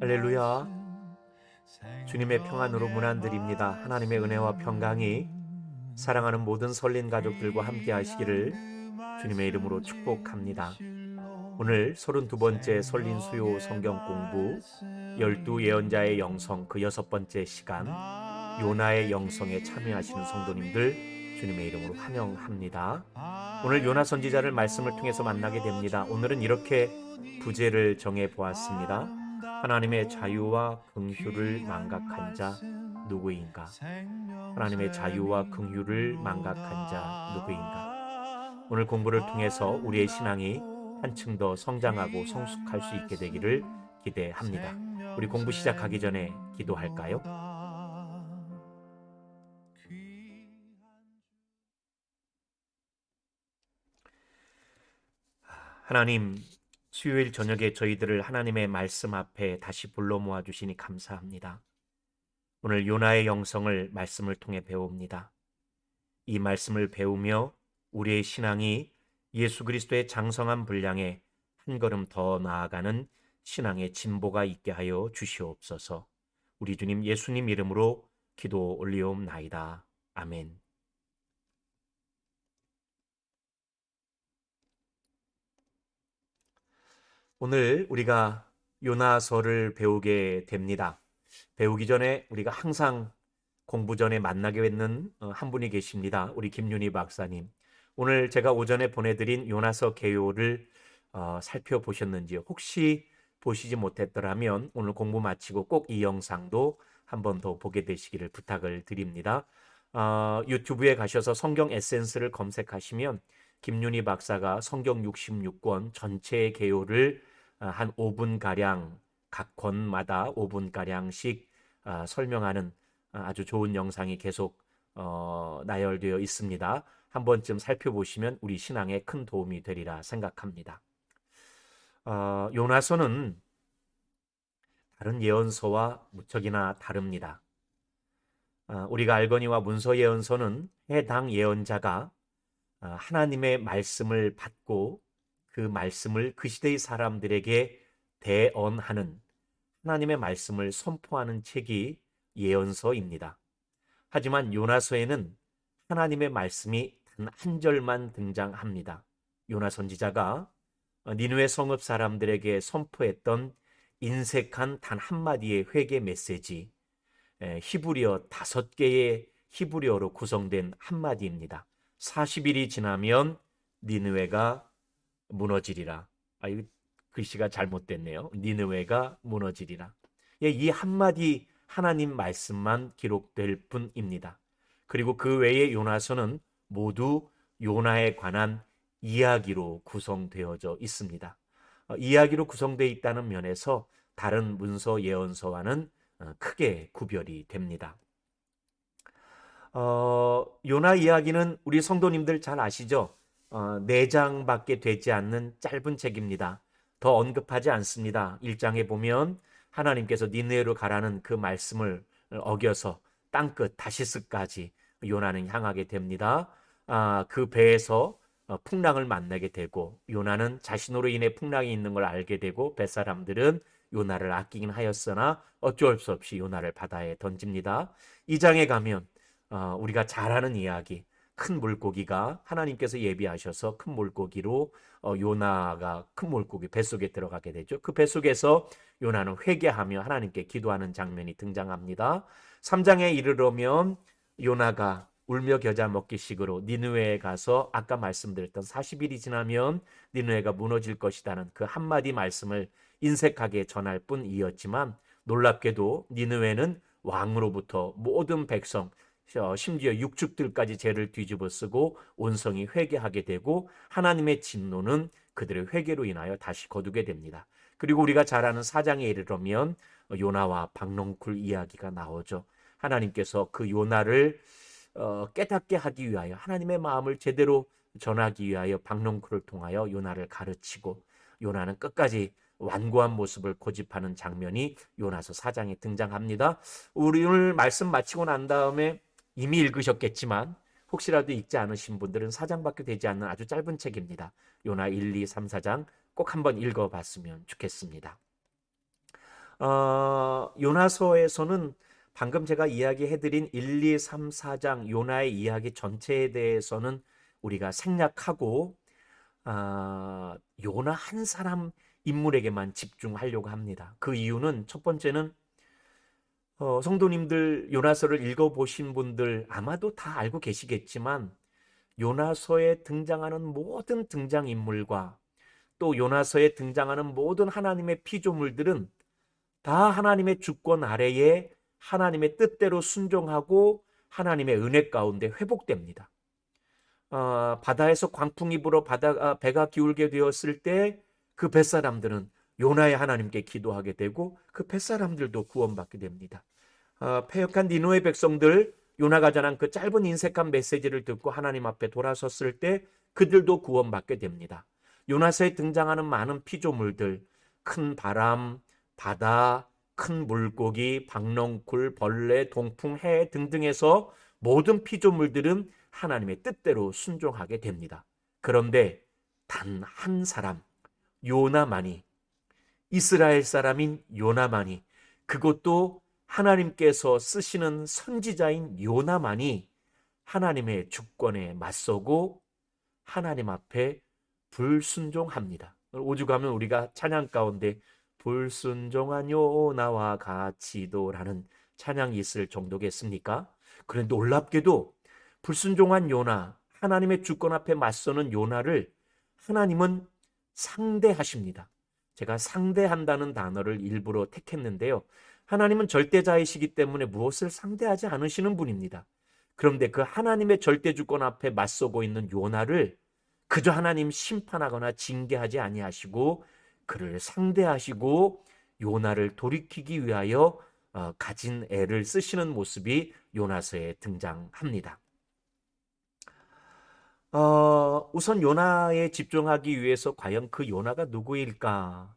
할렐루야. 주님의 평안으로 문안드립니다. 하나님의 은혜와 평강이 사랑하는 모든 설린 가족들과 함께 하시기를 주님의 이름으로 축복합니다. 오늘 32번째 설린 수요 성경 공부 12 예언자의 영성 그 6번째 시간 요나의 영성에 참여하시는 성도님들 주님의 이름으로 환영합니다. 오늘 요나 선지자를 말씀을 통해서 만나게 됩니다. 오늘은 이렇게 부제를 정해 보았습니다. 하나님의 자유와 긍휼을 망각한 자 누구인가? 하나님의 자유와 긍휼을 망각한 자 누구인가? 오늘 공부를 통해서 우리의 신앙이 한층 더 성장하고 성숙할 수 있게 되기를 기대합니다. 우리 공부 시작하기 전에 기도할까요? 하나님, 수요일 저녁에 저희들을 하나님의 말씀 앞에 다시 불러 모아 주시니 감사합니다. 오늘 요나의 영성을 말씀을 통해 배웁니다. 이 말씀을 배우며 우리의 신앙이 예수 그리스도의 장성한 분량에 한 걸음 더 나아가는 신앙의 진보가 있게 하여 주시옵소서. 우리 주님 예수님 이름으로 기도 올리옵나이다. 아멘. 오늘 우리가 요나서를 배우게 됩니다. 배우기 전에 우리가 항상 공부 전에 만나게 되는 한 분이 계십니다. 우리 김윤희 박사님. 오늘 제가 오전에 보내드린 요나서 개요를 살펴보셨는지 혹시 보시지 못했더라면 오늘 공부 마치고 꼭 이 영상도 한 번 더 보게 되시기를 부탁을 드립니다. 유튜브에 가셔서 성경 에센스를 검색하시면 김윤희 박사가 성경 66권 전체 개요를 한 5분가량 각 권마다 5분가량씩 설명하는 아주 좋은 영상이 계속 나열되어 있습니다. 한 번쯤 살펴보시면 우리 신앙에 큰 도움이 되리라 생각합니다. 요나서는 다른 예언서와 무척이나 다릅니다. 우리가 알거니와 문서 예언서는 해당 예언자가 하나님의 말씀을 받고 그 말씀을 그 시대의 사람들에게 대언하는 하나님의 말씀을 선포하는 책이 예언서입니다. 하지만 요나서에는 하나님의 말씀이 단 한 절만 등장합니다. 요나 선지자가 니느웨 성읍 사람들에게 선포했던 인색한 단 한마디의 회개 메시지, 히브리어 5개의 히브리어로 구성된 한마디입니다. 40일이 지나면 니느웨가 무너지리라. 이 글씨가 잘못됐네요. 니느웨가 무너지리라. 이 한마디 하나님 말씀만 기록될 뿐입니다. 그리고 그 외의 요나서는 모두 요나에 관한 이야기로 구성되어져 있습니다. 이야기로 구성되어 있다는 면에서 다른 문서 예언서와는 크게 구별이 됩니다. 요나 이야기는 우리 성도님들 잘 아시죠? 4장밖에 되지 않는 짧은 책입니다. 더 언급하지 않습니다. 1장에 보면 하나님께서 니느웨로 가라는 그 말씀을 어겨서 땅끝 다시스까지 요나는 향하게 됩니다. 그 배에서 풍랑을 만나게 되고 요나는 자신으로 인해 풍랑이 있는 걸 알게 되고 뱃사람들은 요나를 아끼긴 하였으나 어쩔 수 없이 요나를 바다에 던집니다. 2장에 가면 우리가 잘 아는 이야기, 큰 물고기가 하나님께서 예비하셔서 큰 물고기로 요나가 큰 물고기 뱃속에 들어가게 되죠. 그 뱃속에서 요나는 회개하며 하나님께 기도하는 장면이 등장합니다. 3장에 이르러면 요나가 울며 겨자 먹기식으로 니느웨에 가서 아까 말씀드렸던 40일이 지나면 니느웨가 무너질 것이라는 그 한마디 말씀을 인색하게 전할 뿐이었지만 놀랍게도 니느웨는 왕으로부터 모든 백성 심지어 육축들까지 죄를 뒤집어 쓰고 온성이 회개하게 되고 하나님의 진노는 그들의 회개로 인하여 다시 거두게 됩니다. 그리고 우리가 잘 아는 4장에 이르러면 요나와 박농쿨 이야기가 나오죠. 하나님께서 그 요나를 깨닫게 하기 위하여 하나님의 마음을 제대로 전하기 위하여 박농쿨을 통하여 요나를 가르치고 요나는 끝까지 완고한 모습을 고집하는 장면이 요나서 4장에 등장합니다. 우리 오늘 말씀 마치고 난 다음에 이미 읽으셨겠지만 혹시라도 읽지 않으신 분들은 4장밖에 되지 않는 아주 짧은 책입니다. 요나 1, 2, 3, 4장 꼭 한번 읽어봤으면 좋겠습니다. 요나서에서는 방금 제가 이야기해드린 1, 2, 3, 4장 요나의 이야기 전체에 대해서는 우리가 생략하고 요나 한 사람 인물에게만 집중하려고 합니다. 그 이유는 첫 번째는 성도님들 요나서를 읽어보신 분들 아마도 다 알고 계시겠지만 요나서에 등장하는 모든 등장인물과 또 요나서에 등장하는 모든 하나님의 피조물들은 다 하나님의 주권 아래에 하나님의 뜻대로 순종하고 하나님의 은혜 가운데 회복됩니다. 바다에서 광풍이 불어 배가 기울게 되었을 때 그 뱃사람들은 요나의 하나님께 기도하게 되고 그 뱃사람들도 구원받게 됩니다. 패역한 니느웨 백성들 요나가 전한 그 짧은 인색한 메시지를 듣고 하나님 앞에 돌아섰을 때 그들도 구원받게 됩니다. 요나서에 등장하는 많은 피조물들, 큰 바람, 바다, 큰 물고기, 박넝쿨, 벌레, 동풍, 해 등등에서 모든 피조물들은 하나님의 뜻대로 순종하게 됩니다. 그런데 단 한 사람, 요나만이, 이스라엘 사람인 요나만이, 그것도 하나님께서 쓰시는 선지자인 요나만이 하나님의 주권에 맞서고 하나님 앞에 불순종합니다. 오죽하면 우리가 찬양 가운데 불순종한 요나와 같이도라는 찬양이 있을 정도겠습니까? 그런데 놀랍게도 불순종한 요나, 하나님의 주권 앞에 맞서는 요나를 하나님은 상대하십니다. 제가 상대한다는 단어를 일부러 택했는데요. 하나님은 절대자이시기 때문에 무엇을 상대하지 않으시는 분입니다. 그런데 그 하나님의 절대 주권 앞에 맞서고 있는 요나를 그저 하나님 심판하거나 징계하지 아니하시고 그를 상대하시고 요나를 돌이키기 위하여 가진 애를 쓰시는 모습이 요나서에 등장합니다. 우선 요나에 집중하기 위해서 과연 그 요나가 누구일까?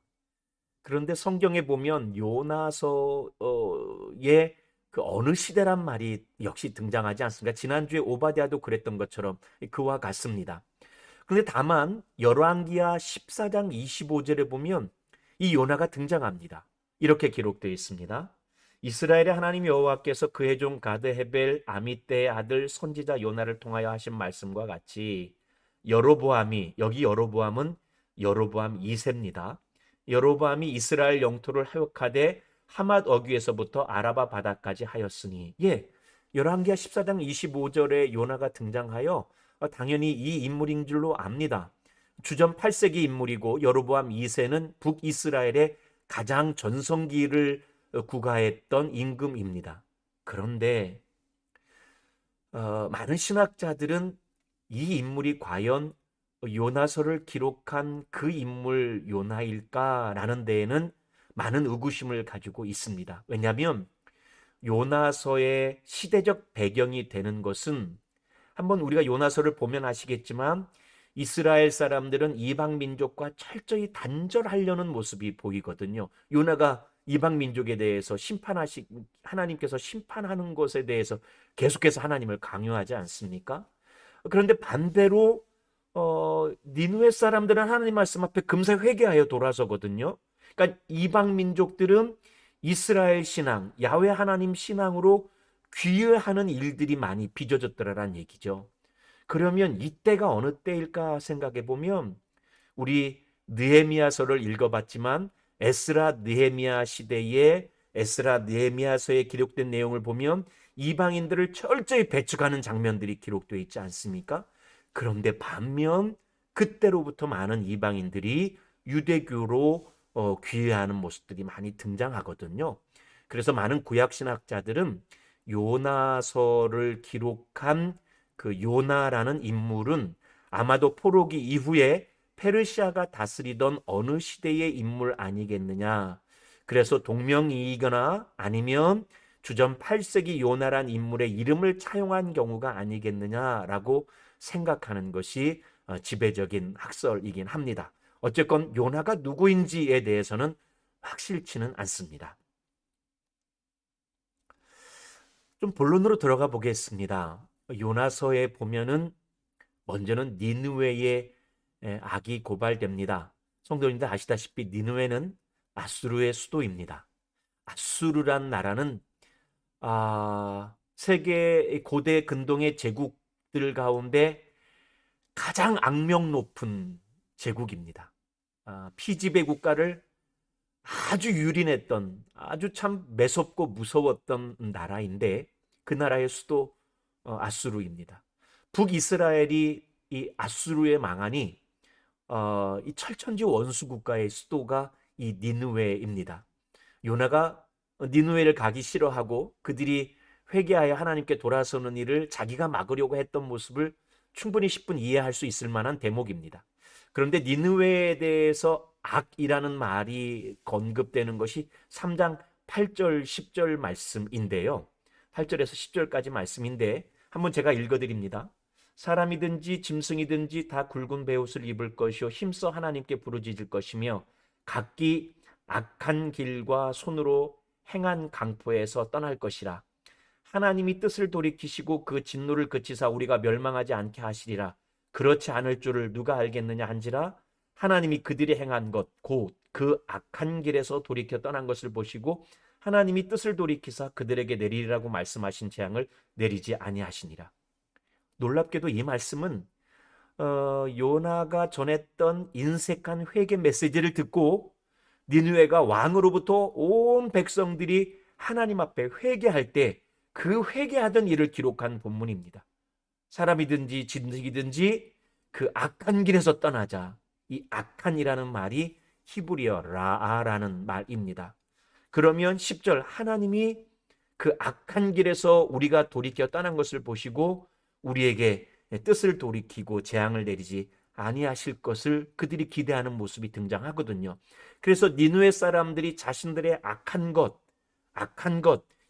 그런데 성경에 보면 요나서의 그 어느 시대란 말이 역시 등장하지 않습니까? 지난주에 오바댜도 그랬던 것처럼 그와 같습니다. 그런데 다만 열왕기하 14장 25절에 보면 이 요나가 등장합니다. 이렇게 기록되어 있습니다. 이스라엘의 하나님 여호와께서 그의 종 가드 헤벨 아미떼의 아들 선지자 요나를 통하여 하신 말씀과 같이 여로보암이, 여기 여로보암은 여로보암 2세입니다. 여로보암이 이스라엘 영토를 하역하되 하맛 어귀에서부터 아라바 바다까지 하였으니, 열왕기하 14장 25절에 요나가 등장하여 당연히 이 인물인 줄로 압니다. 주전 8세기 인물이고 여로보암 2세는 북이스라엘의 가장 전성기를 구가했던 임금입니다. 그런데 많은 신학자들은 이 인물이 과연 요나서를 기록한 그 인물 요나일까라는 데에는 많은 의구심을 가지고 있습니다. 왜냐하면 요나서의 시대적 배경이 되는 것은 한번 우리가 요나서를 보면 아시겠지만 이스라엘 사람들은 이방 민족과 철저히 단절하려는 모습이 보이거든요. 요나가 이방 민족에 대해서 하나님께서 심판하는 것에 대해서 계속해서 하나님을 강요하지 않습니까? 그런데 반대로 니느웨 사람들은 하나님 말씀 앞에 금세 회개하여 돌아서거든요. 그러니까 이방 민족들은 이스라엘 신앙, 야훼 하나님 신앙으로 귀회하는 일들이 많이 빚어졌더라라는 얘기죠. 그러면 이때가 어느 때일까 생각해 보면 우리 느헤미야서를 읽어봤지만 에스라 느헤미야 시대의 에스라 느헤미야서에 기록된 내용을 보면 이방인들을 철저히 배척하는 장면들이 기록되어 있지 않습니까? 그런데 반면 그때로부터 많은 이방인들이 유대교로 귀회하는 모습들이 많이 등장하거든요. 그래서 많은 구약신학자들은 요나서를 기록한 그 요나라는 인물은 아마도 포로기 이후에 페르시아가 다스리던 어느 시대의 인물 아니겠느냐. 그래서 동명이이거나 아니면 주전 8세기 요나란 인물의 이름을 차용한 경우가 아니겠느냐라고 생각하는 것이 지배적인 학설이긴 합니다. 어쨌건 요나가 누구인지에 대해서는 확실치는 않습니다. 좀 본론으로 들어가 보겠습니다. 요나서에 보면은 먼저는 니느웨의 악이 고발됩니다. 성도님들 아시다시피 니느웨는 아수르의 수도입니다. 아수르란 나라는 세계 고대 근동의 제국들 가운데 가장 악명 높은 제국입니다. 피지배 국가를 아주 유린했던, 아주 참 매섭고 무서웠던 나라인데, 그 나라의 수도 아수르입니다. 북이스라엘이 이 아수르에 망하니 이 철천지 원수 국가의 수도가 이 니느웨입니다. 요나가 니느웨를 가기 싫어하고 그들이 회개하여 하나님께 돌아서는 일을 자기가 막으려고 했던 모습을 충분히 10분 이해할 수 있을 만한 대목입니다. 그런데 니느웨에 대해서 악이라는 말이 언급되는 것이 3장 8절 10절 말씀인데요. 8절에서 10절까지 말씀인데 한번 제가 읽어드립니다. 사람이든지 짐승이든지 다 굵은 베옷을 입을 것이요 힘써 하나님께 부르짖을 것이며 각기 악한 길과 손으로 행한 강포에서 떠날 것이라. 하나님이 뜻을 돌이키시고 그 진노를 그치사 우리가 멸망하지 않게 하시리라. 그렇지 않을 줄을 누가 알겠느냐 한지라. 하나님이 그들이 행한 것 곧 그 악한 길에서 돌이켜 떠난 것을 보시고 하나님이 뜻을 돌이키사 그들에게 내리리라고 말씀하신 재앙을 내리지 아니하시니라. 놀랍게도 이 말씀은 요나가 전했던 인색한 회개 메시지를 듣고 니느웨가 왕으로부터 온 백성들이 하나님 앞에 회개할 때 그 회개하던 일을 기록한 본문입니다. 사람이든지 짐승이든지 그 악한 길에서 떠나자. 이 악한이라는 말이 히브리어 라아라는 말입니다. 그러면 10절 하나님이 그 악한 길에서 우리가 돌이켜 떠난 것을 보시고 우리에게 뜻을 돌이키고 재앙을 내리지 아니하실 것을 그들이 기대하는 모습이 등장하거든요. 그래서 니느웨 사람들이 자신들의 악한 것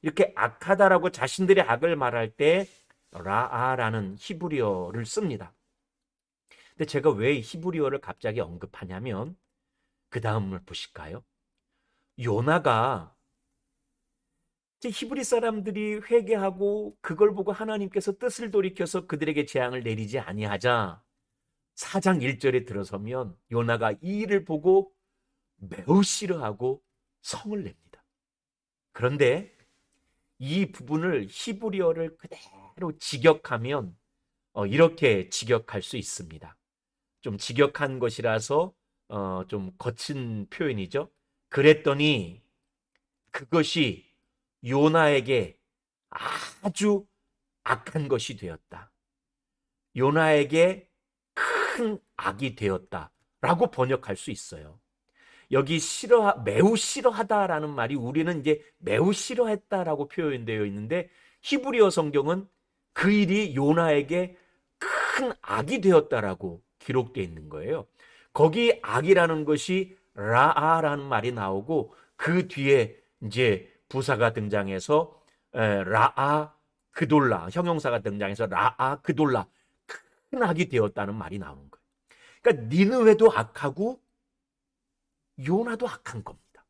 이렇게 악하다라고 자신들의 악을 말할 때 라아라는 히브리어를 씁니다. 근데 제가 왜 히브리어를 갑자기 언급하냐면 그 다음을 보실까요? 요나가 히브리 사람들이 회개하고 그걸 보고 하나님께서 뜻을 돌이켜서 그들에게 재앙을 내리지 아니하자 4장 1절에 들어서면 요나가 이 일을 보고 매우 싫어하고 성을 냅니다. 그런데 이 부분을 히브리어를 그대로 직역하면 이렇게 직역할 수 있습니다. 좀 직역한 것이라서 좀 거친 표현이죠. 그랬더니 그것이 요나에게 아주 악한 것이 되었다. 요나에게 큰 악이 되었다라고 번역할 수 있어요. 여기 매우 싫어하다라는 말이 우리는 이제 매우 싫어했다라고 표현되어 있는데 히브리어 성경은 그 일이 요나에게 큰 악이 되었다라고 기록되어 있는 거예요. 거기 악이라는 것이 라아라는 말이 나오고 그 뒤에 이제 부사가 등장해서 라아 그돌라 형용사가 등장해서 라아 그돌라 큰 악이 되었다는 말이 나오는 거예요. 그러니까 니느웨도 악하고 요나도 악한 겁니다.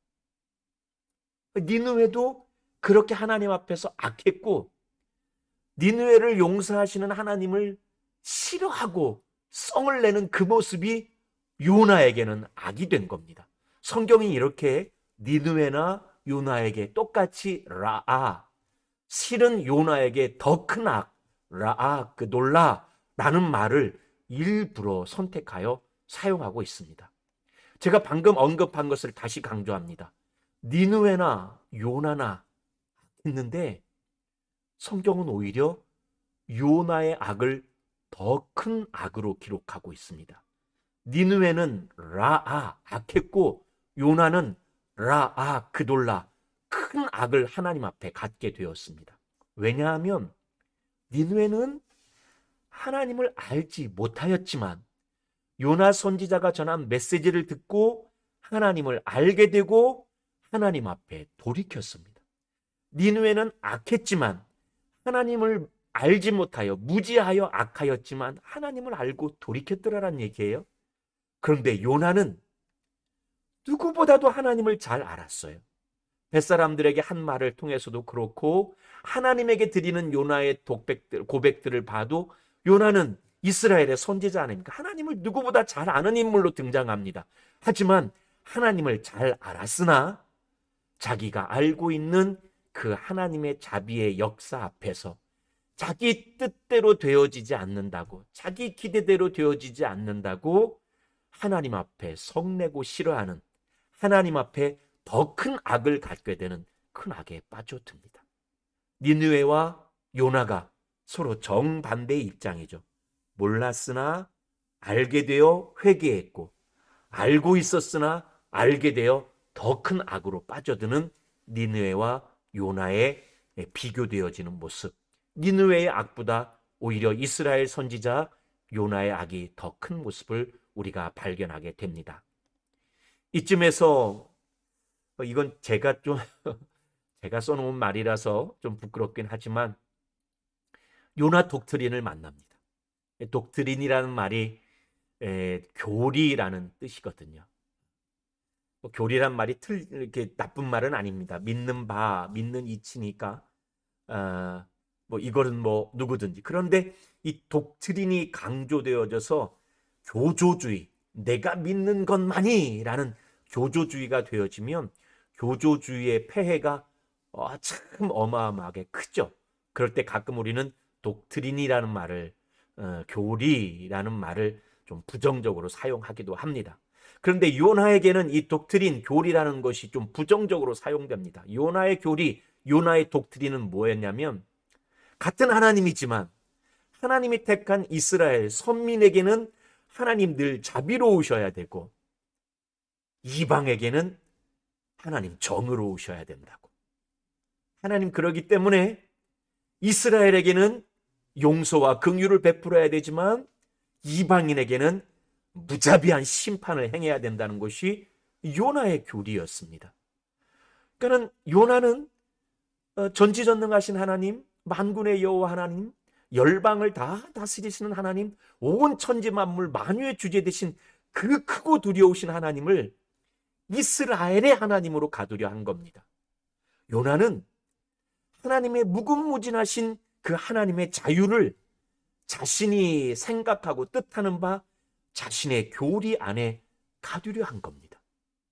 니느웨도 그렇게 하나님 앞에서 악했고 니느웨를 용서하시는 하나님을 싫어하고 성을 내는 그 모습이 요나에게는 악이 된 겁니다. 성경이 이렇게 니느웨나 요나에게 똑같이 라아, 실은 요나에게 더 큰 악, 라아 그돌라라는 말을 일부러 선택하여 사용하고 있습니다. 제가 방금 언급한 것을 다시 강조합니다. 니느웨나 요나나 했는데 성경은 오히려 요나의 악을 더 큰 악으로 기록하고 있습니다. 니느웨는 라아 악했고 요나는 라아 그돌라 큰 악을 하나님 앞에 갖게 되었습니다. 왜냐하면 니느웨는 하나님을 알지 못하였지만 요나 선지자가 전한 메시지를 듣고 하나님을 알게 되고 하나님 앞에 돌이켰습니다. 니느웨는 악했지만 하나님을 알지 못하여 무지하여 악하였지만 하나님을 알고 돌이켰더라라는 얘기예요. 그런데 요나는 누구보다도 하나님을 잘 알았어요. 뱃사람들에게 한 말을 통해서도 그렇고 하나님에게 드리는 요나의 고백들을 봐도 요나는 이스라엘의 선지자 아닙니까? 하나님을 누구보다 잘 아는 인물로 등장합니다. 하지만 하나님을 잘 알았으나 자기가 알고 있는 그 하나님의 자비의 역사 앞에서 자기 뜻대로 되어지지 않는다고, 자기 기대대로 되어지지 않는다고 하나님 앞에 성내고 싫어하는, 하나님 앞에 더 큰 악을 갖게 되는 큰 악에 빠져듭니다. 니느웨와 요나가 서로 정반대의 입장이죠. 몰랐으나 알게 되어 회개했고, 알고 있었으나 알게 되어 더 큰 악으로 빠져드는 니느웨와 요나의 비교되어지는 모습. 니느웨의 악보다 오히려 이스라엘 선지자 요나의 악이 더 큰 모습을 우리가 발견하게 됩니다. 이쯤에서 이건 제가 좀 제가 써놓은 말이라서 좀 부끄럽긴 하지만 요나 독트린을 만납니다. 독트린이라는 말이 교리라는 뜻이거든요. 교리란 말이 이렇게 나쁜 말은 아닙니다. 믿는 바, 믿는 이치니까 이거는 누구든지. 그런데 이 독트린이 강조되어져서 교조주의, 내가 믿는 것만이라는 교조주의가 되어지면 교조주의의 폐해가 참 어마어마하게 크죠. 그럴 때 가끔 우리는 독트린이라는 말을, 교리라는 말을 좀 부정적으로 사용하기도 합니다. 그런데 요나에게는 이 독트린, 교리라는 것이 좀 부정적으로 사용됩니다. 요나의 교리, 요나의 독트린은 뭐였냐면, 같은 하나님이지만 하나님이 택한 이스라엘 선민에게는 하나님 늘 자비로우셔야 되고, 이방에게는 하나님 정의로우셔야 된다고. 하나님 그러기 때문에 이스라엘에게는 용서와 긍휼을 베풀어야 되지만 이방인에게는 무자비한 심판을 행해야 된다는 것이 요나의 교리였습니다. 그러니까 요나는 전지전능하신 하나님, 만군의 여호와 하나님, 열방을 다 다스리시는 하나님, 온 천지 만물 만유의 주제 되신 그 크고 두려우신 하나님을 이스라엘의 하나님으로 가두려 한 겁니다. 요나는 하나님의 무궁무진하신 그 하나님의 자유를 자신이 생각하고 뜻하는 바 자신의 교리 안에 가두려 한 겁니다.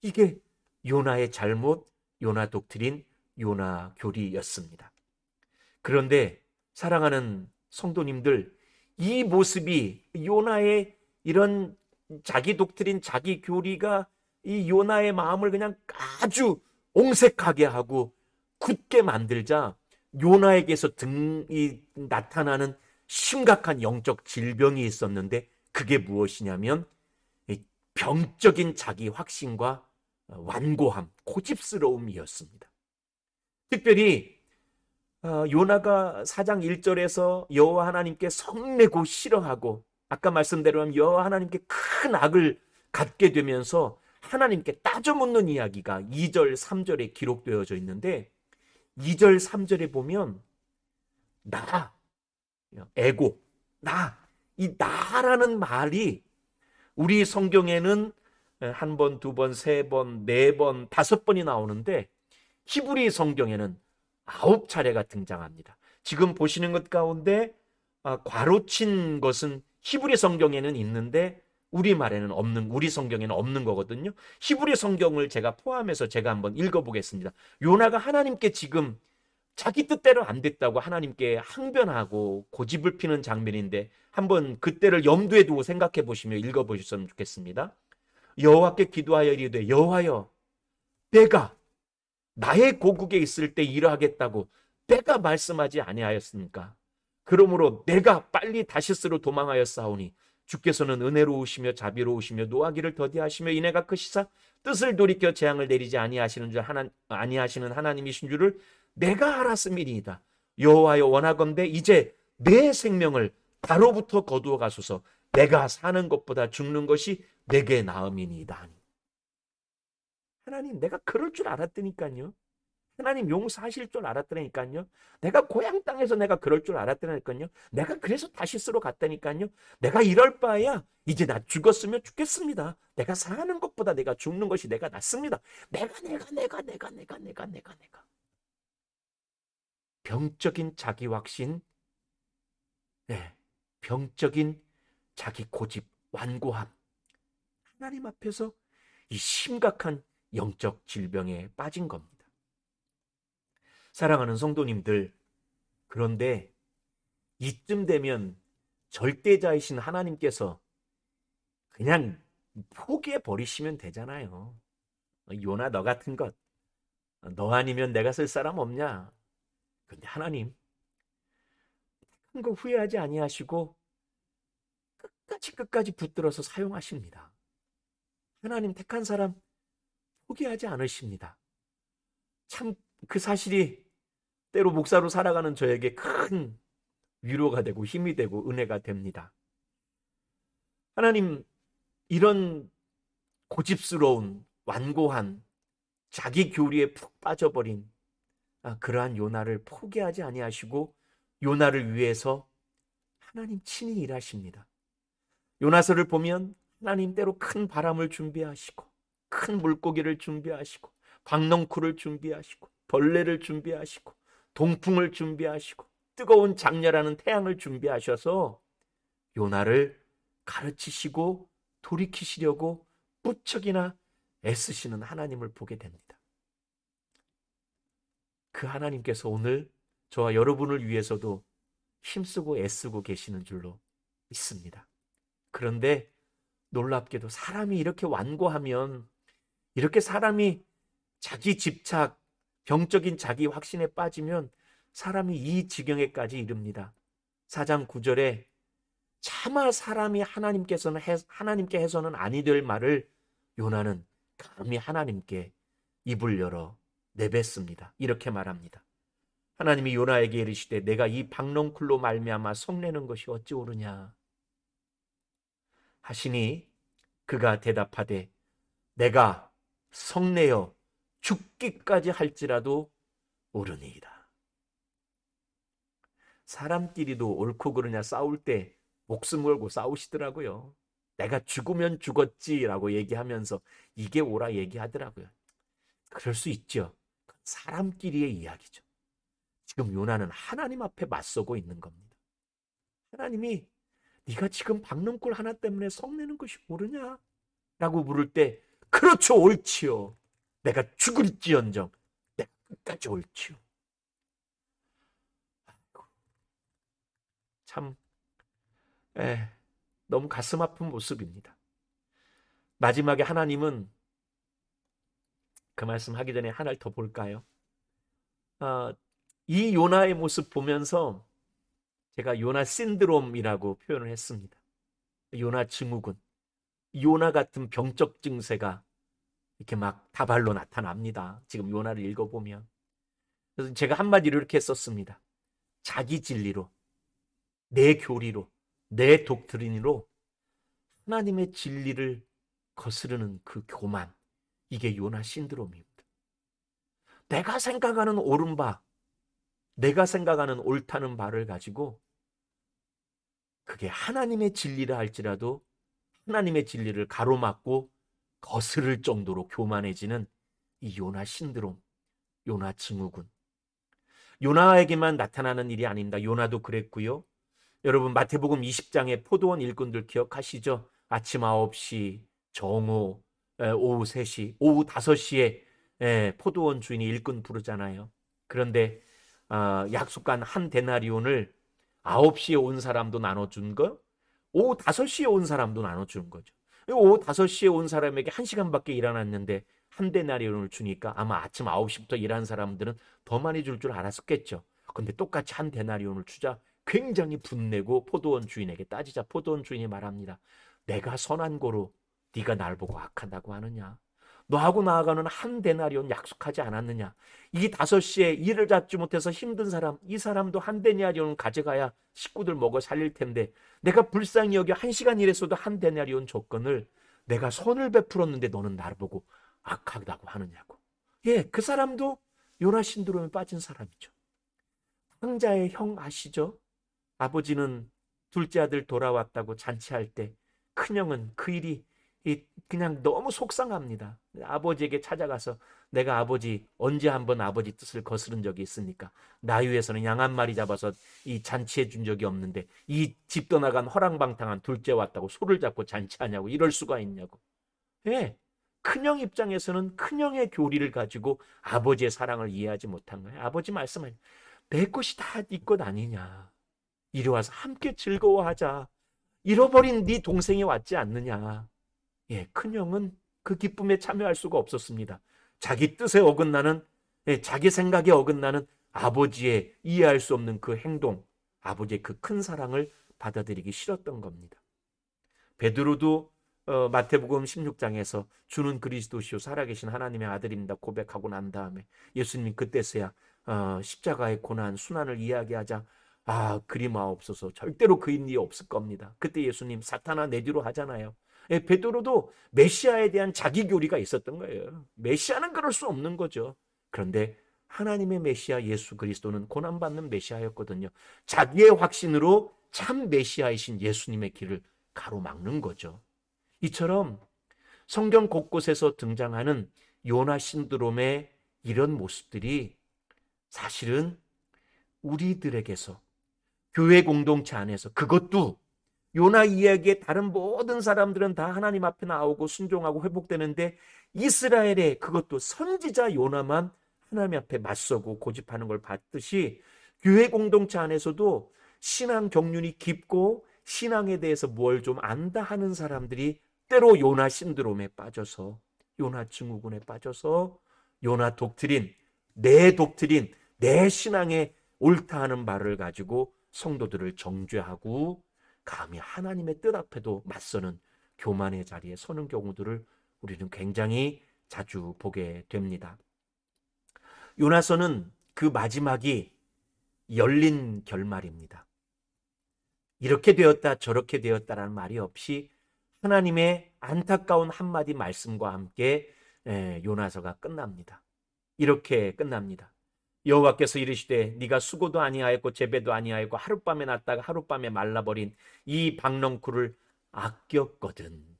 이게 요나의 잘못, 요나 독트린, 요나 교리였습니다. 그런데 사랑하는 성도님들, 이 모습이 요나의 이런 자기 독트린, 자기 교리가 이 요나의 마음을 그냥 아주 옹색하게 하고 굳게 만들자 요나에게서 나타나는 심각한 영적 질병이 있었는데, 그게 무엇이냐면 병적인 자기 확신과 완고함, 고집스러움이었습니다. 특별히 요나가 4장 1절에서 여호와 하나님께 성내고 싫어하고, 아까 말씀대로 여호와 하나님께 큰 악을 갖게 되면서 하나님께 따져 묻는 이야기가 2절, 3절에 기록되어져 있는데, 2절, 3절에 보면 나, 에고, 이 나라는 말이 우리 성경에는 한 번, 두 번, 세 번, 네 번, 5번이 나오는데 히브리 성경에는 9차례가 등장합니다. 지금 보시는 것 가운데 괄호친 것은 히브리 성경에는 있는데 우리말에는 없는, 우리 성경에는 없는 거거든요. 히브리 성경을 제가 포함해서 제가 한번 읽어보겠습니다. 요나가 하나님께 지금 자기 뜻대로 안 됐다고 하나님께 항변하고 고집을 피는 장면인데, 한번 그때를 염두에 두고 생각해 보시며 읽어보셨으면 좋겠습니다. 여호와께 기도하여 이르되, 여호와여, 내가 나의 고국에 있을 때 이러하겠다고 내가 말씀하지 아니하였습니까? 그러므로 내가 빨리 다시스로 도망하였사오니 주께서는 은혜로우시며 자비로우시며 노하기를 더디하시며 인애가 크시사 뜻을 돌이켜 재앙을 내리지 아니하시는 하나님이신 줄을 내가 알았음이니이다. 여호와여, 원하건대 이제 내 생명을 나로부터 거두어 가소서. 내가 사는 것보다 죽는 것이 내게 나음이니이다. 하나님, 내가 그럴 줄 알았다니까요. 하나님 용서하실 줄 알았다니까요. 내가 고향 땅에서 내가 그럴 줄 알았다니까요. 내가 그래서 다시스로 갔다니까요. 내가 이럴 바에야 이제 나 죽었으면 죽겠습니다. 내가 사는 것보다 내가 죽는 것이 내가 낫습니다. 내가 병적인 자기 확신, 병적인 자기 고집, 완고함, 하나님 앞에서 이 심각한 영적 질병에 빠진 겁니다. 사랑하는 성도님들, 그런데 이쯤 되면 절대자이신 하나님께서 그냥 포기해 버리시면 되잖아요. 요나 너 같은 것, 너 아니면 내가 쓸 사람 없냐? 근데 하나님 한 거 후회하지 아니하시고 끝까지 붙들어서 사용하십니다. 하나님 택한 사람 포기하지 않으십니다. 참 그 사실이 때로 목사로 살아가는 저에게 큰 위로가 되고 힘이 되고 은혜가 됩니다. 하나님, 이런 고집스러운 완고한 자기 교리에 푹 빠져버린 그러한 요나를 포기하지 아니하시고 요나를 위해서 하나님 친히 일하십니다. 요나서를 보면 하나님 때로 큰 바람을 준비하시고 큰 물고기를 준비하시고 박넝쿨을 준비하시고 벌레를 준비하시고 동풍을 준비하시고 뜨거운 장렬하는 태양을 준비하셔서 요나를 가르치시고 돌이키시려고 무척이나 애쓰시는 하나님을 보게 됩니다. 그 하나님께서 오늘 저와 여러분을 위해서도 힘쓰고 애쓰고 계시는 줄로 믿습니다. 그런데 놀랍게도 사람이 이렇게 완고하면, 이렇게 사람이 자기 집착, 병적인 자기 확신에 빠지면 사람이 이 지경에까지 이릅니다. 4장 9절에 차마 사람이 하나님께 해서는 아니 될 말을 요나는 감히 하나님께 입을 열어 내뱉습니다. 이렇게 말합니다. 하나님이 요나에게 이르시되 내가 이 박넝쿨로 말미암아 성내는 것이 어찌 옳으냐 하시니 그가 대답하되 내가 성내어 죽기까지 할지라도 옳으니이다. 사람끼리도 옳고 그르냐 싸울 때 목숨 걸고 싸우시더라고요. 내가 죽으면 죽었지라고 얘기하면서 이게 옳아 얘기하더라고요. 그럴 수 있죠. 사람끼리의 이야기죠. 지금 요나는 하나님 앞에 맞서고 있는 겁니다. 하나님이 네가 지금 박넝쿨 하나 때문에 성내는 것이 옳으냐? 라고 물을 때 그렇죠, 옳지요. 내가 죽을지언정 내가 끝까지 옳지요. 참 너무 가슴 아픈 모습입니다. 마지막에 하나님은 그 말씀 하기 전에 하나를 더 볼까요? 이 요나의 모습 보면서 제가 요나 신드롬이라고 표현을 했습니다. 요나 증후군, 요나 같은 병적 증세가 이렇게 막 다발로 나타납니다. 지금 요나를 읽어보면. 그래서 제가 한마디로 이렇게 했었습니다. 자기 진리로, 내 교리로, 내 독트린으로 하나님의 진리를 거스르는 그 교만, 이게 요나 신드롬입니다. 내가 생각하는 옳은 바, 내가 생각하는 옳다는 바를 가지고 그게 하나님의 진리라 할지라도 하나님의 진리를 가로막고 거스를 정도로 교만해지는 이 요나 신드롬, 요나 증후군. 요나에게만 나타나는 일이 아닙니다. 요나도 그랬고요. 여러분 마태복음 20장의 포도원 일꾼들 기억하시죠? 아침 9시, 정오, 오후 3시, 오후 5시에 포도원 주인이 일꾼 부르잖아요. 그런데 약속한 한 데나리온을 9시에 온 사람도 나눠준 거, 오후 5시에 온 사람도 나눠주는 거죠. 오후 5시에 온 사람에게 1시간밖에 일 안 했는데 한 데나리온을 주니까 아마 아침 9시부터 일한 사람들은 더 많이 줄 알았었겠죠. 근데 똑같이 한 데나리온을 주자 굉장히 분내고 포도원 주인에게 따지자 포도원 주인이 말합니다. 내가 선한 고로 네가 날 보고 악하다고 하느냐? 너하고 나아가는 한 데나리온 약속하지 않았느냐? 이 5시에 일을 잡지 못해서 힘든 사람, 이 사람도 한 데나리온 가져가야 식구들 먹어 살릴 텐데 내가 불쌍히 여겨 1시간 일했어도 한 데나리온 조건을 내가 선을 베풀었는데 너는 나를 보고 악하다고 하느냐고. 예, 그 사람도 요나 신드롬에 빠진 사람이죠. 황자의 형 아시죠? 아버지는 둘째 아들 돌아왔다고 잔치할 때 큰형은 그 일이 그냥 너무 속상합니다. 아버지에게 찾아가서 내가 아버지 언제 한번 아버지 뜻을 거스른 적이 있습니까? 나 위해서는 양 한 마리 잡아서 이 잔치해 준 적이 없는데 이 집 떠나간 허랑방탕한 둘째 왔다고 소를 잡고 잔치하냐고 이럴 수가 있냐고. 예, 큰형 입장에서는 큰형의 교리를 가지고 아버지의 사랑을 이해하지 못한 거예요. 아버지 말씀을 내 것이 다 네 것 아니냐. 이리 와서 함께 즐거워하자. 잃어버린 네 동생이 왔지 않느냐. 예, 큰형은 그 기쁨에 참여할 수가 없었습니다. 자기 뜻에 어긋나는, 자기 생각에 어긋나는 아버지의 이해할 수 없는 그 행동, 아버지의 그 큰 사랑을 받아들이기 싫었던 겁니다. 베드로도 마태복음 16장에서 주는 그리스도시요 살아계신 하나님의 아들입니다 고백하고 난 다음에 예수님이 그때서야 십자가의 고난, 순환을 이야기하자 그리마옵소서, 절대로 그 일이 없을 겁니다. 그때 예수님 사탄아 내 뒤로 하잖아요. 베드로도 메시아에 대한 자기 교리가 있었던 거예요. 메시아는 그럴 수 없는 거죠. 그런데 하나님의 메시아 예수 그리스도는 고난받는 메시아였거든요. 자기의 확신으로 참 메시아이신 예수님의 길을 가로막는 거죠. 이처럼 성경 곳곳에서 등장하는 요나 신드롬의 이런 모습들이 사실은 우리들에게서 교회 공동체 안에서, 그것도 요나 이야기의 다른 모든 사람들은 다 하나님 앞에 나오고 순종하고 회복되는데 이스라엘의 그것도 선지자 요나만 하나님 앞에 맞서고 고집하는 걸 봤듯이 교회 공동체 안에서도 신앙 경륜이 깊고 신앙에 대해서 뭘 좀 안다 하는 사람들이 때로 요나 신드롬에 빠져서, 요나 증후군에 빠져서 요나 독트린, 내 신앙에 옳다 하는 말을 가지고 성도들을 정죄하고 감히 하나님의 뜻 앞에도 맞서는 교만의 자리에 서는 경우들을 우리는 굉장히 자주 보게 됩니다. 요나서는 그 마지막이 열린 결말입니다. 이렇게 되었다 저렇게 되었다라는 말이 없이 하나님의 안타까운 한마디 말씀과 함께 요나서가 끝납니다. 이렇게 끝납니다. 여호와께서 이르시되 네가 수고도 아니하였고 재배도 아니하였고 하룻밤에 났다가 하룻밤에 말라버린 이 박넝쿨을 아꼈거든.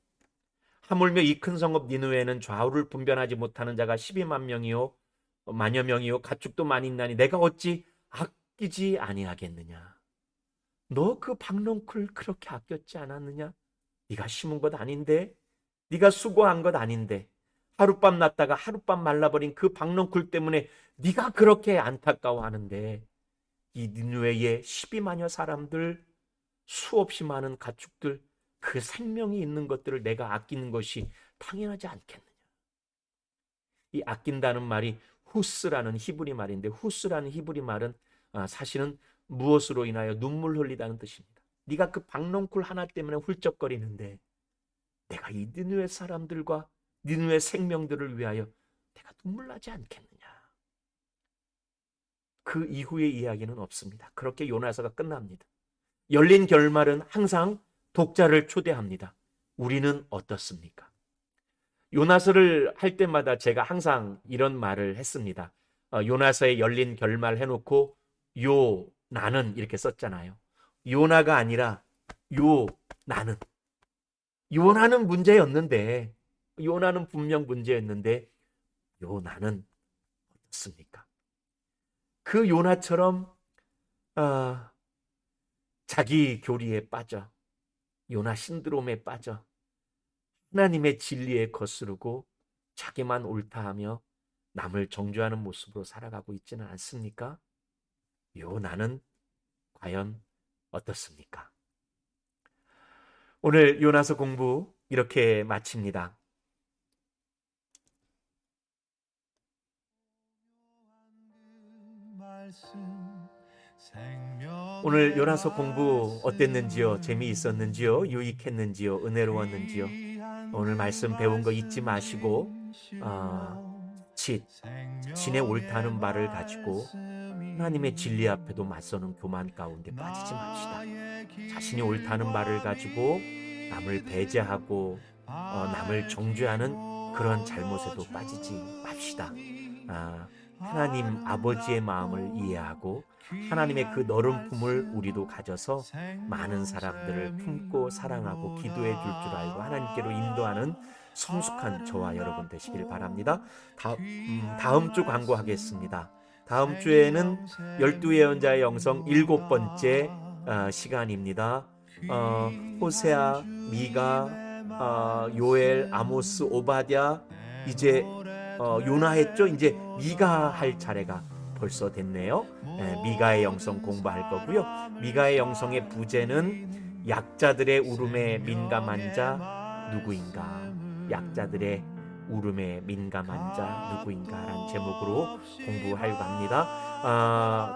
하물며 이 큰 성읍 니느웨는 좌우를 분별하지 못하는 자가 12만 명이요 만여 명이요 가축도 많이 있나니 내가 어찌 아끼지 아니하겠느냐. 너 그 박넝쿨 그렇게 아꼈지 않았느냐? 네가 심은 것 아닌데, 네가 수고한 것 아닌데, 하룻밤 났다가 하룻밤 말라버린 그 박넝쿨 때문에 네가 그렇게 안타까워하는데, 이 니느웨의 12만여 사람들, 수없이 많은 가축들, 그 생명이 있는 것들을 내가 아끼는 것이 당연하지 않겠느냐. 이 아낀다는 말이 후스라는 히브리 말인데, 후스라는 히브리 말은 사실은 무엇으로 인하여 눈물 흘리다는 뜻입니다. 네가 그 박넝쿨 하나 때문에 훌쩍거리는데 내가 이 니느웨 사람들과 니느웨 생명들을 위하여 내가 눈물 나지 않겠느냐. 그 이후의 이야기는 없습니다. 그렇게 요나서가 끝납니다. 열린 결말은 항상 독자를 초대합니다. 우리는 어떻습니까? 요나서를 할 때마다 제가 항상 이런 말을 했습니다. 요나서의 열린 결말 해놓고 나는 이렇게 썼잖아요. 요나가 아니라 나는. 요나는 문제였는데, 요나는 분명 문제였는데 요나는 어떻습니까? 그 요나처럼 자기 교리에 빠져, 요나 신드롬에 빠져 하나님의 진리에 거스르고 자기만 옳다 하며 남을 정죄하는 모습으로 살아가고 있지는 않습니까? 요나는 과연 어떻습니까? 오늘 요나서 공부 이렇게 마칩니다. 오늘 요나서 공부 어땠는지요? 재미있었는지요? 유익했는지요? 은혜로웠는지요? 오늘 말씀 배운 거 잊지 마시고 신의 옳다는 말을 가지고 하나님의 진리 앞에도 맞서는 교만 가운데 빠지지 맙시다. 자신이 옳다는 말을 가지고 남을 배제하고 남을 정죄하는 그런 잘못에도 빠지지 맙시다. 하나님 아버지의 마음을 이해하고 하나님의 그 너른 품을 우리도 가져서 많은 사람들을 품고 사랑하고 기도해 줄 줄 알고 하나님께로 인도하는 성숙한 저와 여러분 되시길 바랍니다. 다음 주 광고하겠습니다. 다음 주에는 12 예언자의 영성 7번째 시간입니다. 호세아, 미가, 요엘, 아모스, 오바댜, 이제 요나했죠. 이제 미가 할 차례가 벌써 됐네요. 미가의 영성 공부할 거고요. 미가의 영성의 부제는 약자들의 울음에 민감한 자 누구인가? 약자들의 울음에 민감한 자 누구인가라는 제목으로 공부하려고 합니다.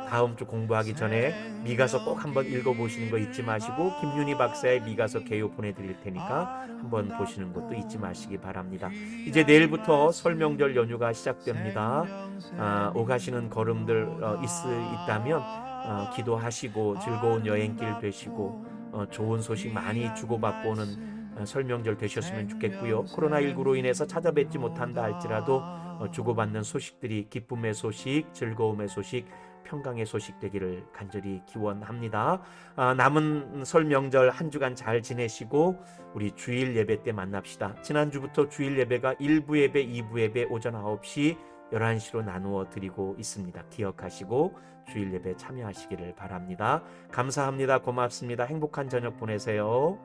다음 주 공부하기 전에 미가서 꼭 한번 읽어보시는 거 잊지 마시고 김윤희 박사의 미가서 개요 보내드릴 테니까 한번 보시는 것도 잊지 마시기 바랍니다. 이제 내일부터 설 명절 연휴가 시작됩니다. 오가시는 걸음들 있다면 기도하시고 즐거운 여행길 되시고 좋은 소식 많이 주고받고 오는 설 명절 되셨으면 좋겠고요. 코로나19로 인해서 찾아뵙지 못한다 할지라도 주고받는 소식들이 기쁨의 소식, 즐거움의 소식, 평강의 소식 되기를 간절히 기원합니다. 남은 설 명절 한 주간 잘 지내시고 우리 주일 예배 때 만납시다. 지난주부터 주일 예배가 1부 예배, 2부 예배 오전 9시, 11시로 나누어 드리고 있습니다. 기억하시고 주일 예배 참여하시기를 바랍니다. 감사합니다. 고맙습니다. 행복한 저녁 보내세요.